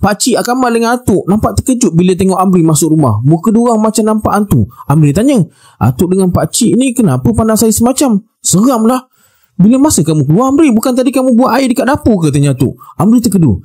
Pakcik Kamal dengan Atuk nampak terkejut bila tengok Amri masuk rumah. Muka diorang macam nampak hantu. Amri tanya, Atuk dengan pakcik ni kenapa pandang saya semacam? Seram lah. Bila masa kamu keluar Amri? Bukan tadi kamu buat air dekat dapur ke? Tanya Atuk. Amri terkedu.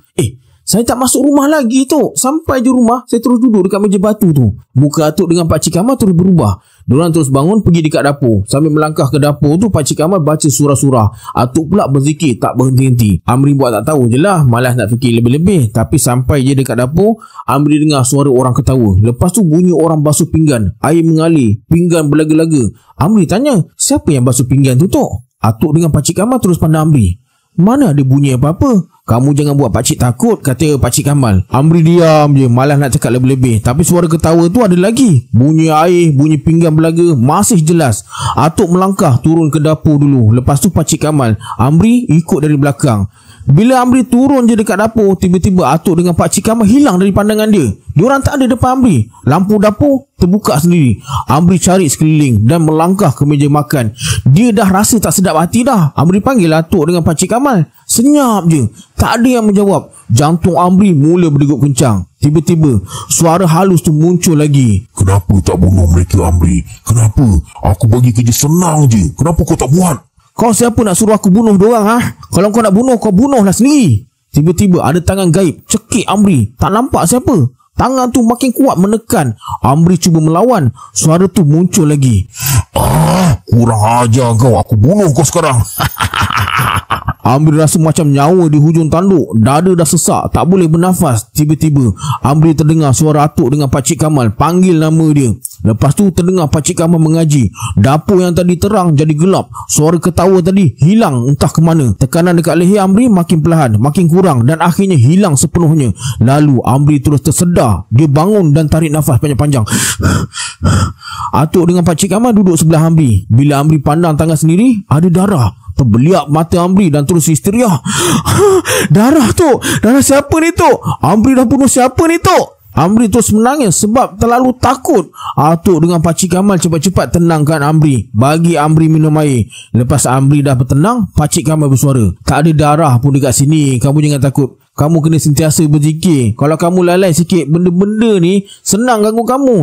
Saya tak masuk rumah lagi tu. Sampai je rumah, saya terus duduk dekat meja batu tu. Muka Atuk dengan Pakcik Kamal terus berubah. Diorang terus bangun pergi dekat dapur. Sambil melangkah ke dapur tu, Pakcik Kamal baca surah-surah. Atuk pula berzikir tak berhenti-henti. Amri buat tak tahu je lah. Malas nak fikir lebih-lebih. Tapi sampai je dekat dapur, Amri dengar suara orang ketawa. Lepas tu bunyi orang basuh pinggan. Air mengalir. Pinggan berlaga-laga. Amri tanya, siapa yang basuh pinggan tu, Tok? Atuk dengan Pakcik Kamal terus pandang Amri. Mana ada bunyi apa-apa? Kamu jangan buat pakcik takut, kata Pakcik Kamal. Amri diam je, malas nak cakap lebih-lebih. Tapi suara ketawa tu ada lagi. Bunyi air, bunyi pinggan berlaga masih jelas. Atuk melangkah turun ke dapur dulu. Lepas tu Pakcik Kamal. Amri ikut dari belakang. Bila Amri turun je dekat dapur, tiba-tiba Atuk dengan Pakcik Kamal hilang dari pandangan dia. Diorang tak ada depan Amri. Lampu dapur terbuka sendiri. Amri cari sekeliling dan melangkah ke meja makan. Dia dah rasa tak sedap hati dah. Amri panggil Atuk dengan Pakcik Kamal. Senyap je. Tak ada yang menjawab. Jantung Amri mula berdegup kencang. Tiba-tiba suara halus tu muncul lagi. Kenapa tak bunuh mereka Amri? Kenapa? Aku bagi kerja senang je. Kenapa kau tak buat? Kau siapa nak suruh aku bunuh diorang, ha? Kalau kau nak bunuh, kau bunuhlah sendiri. Tiba-tiba ada tangan gaib cekik Amri. Tak nampak siapa. Tangan tu makin kuat menekan. Amri cuba melawan. Suara tu muncul lagi. Kurang ajar kau. Aku bunuh kau sekarang. Amri rasa macam nyawa di hujung tanduk. Dada dah sesak, tak boleh bernafas. Tiba-tiba Amri terdengar suara Atuk dengan Pakcik Kamal panggil nama dia. Lepas tu terdengar Pakcik Kamal mengaji. Dapur yang tadi terang jadi gelap. Suara ketawa tadi hilang entah ke mana. Tekanan dekat leher Amri makin perlahan, makin kurang dan akhirnya hilang sepenuhnya. Lalu Amri terus tersedar. Dia bangun dan tarik nafas panjang-panjang. Atuk dengan Pakcik Kamal duduk sebelah Amri. Bila Amri pandang tangan sendiri, ada darah. Terbeliak mata Amri dan terus histeria. Darah tu. Darah siapa ni tu? Amri dah bunuh siapa ni tu? Amri terus menangis sebab terlalu takut. Atuk dengan Pakcik Kamal cepat-cepat tenangkan Amri. Bagi Amri minum air. Lepas Amri dah bertenang, Pakcik Kamal bersuara. Tak ada darah pun dekat sini. Kamu jangan takut. Kamu kena sentiasa berzikir. Kalau kamu lalai sikit benda-benda ni, senang ganggu kamu.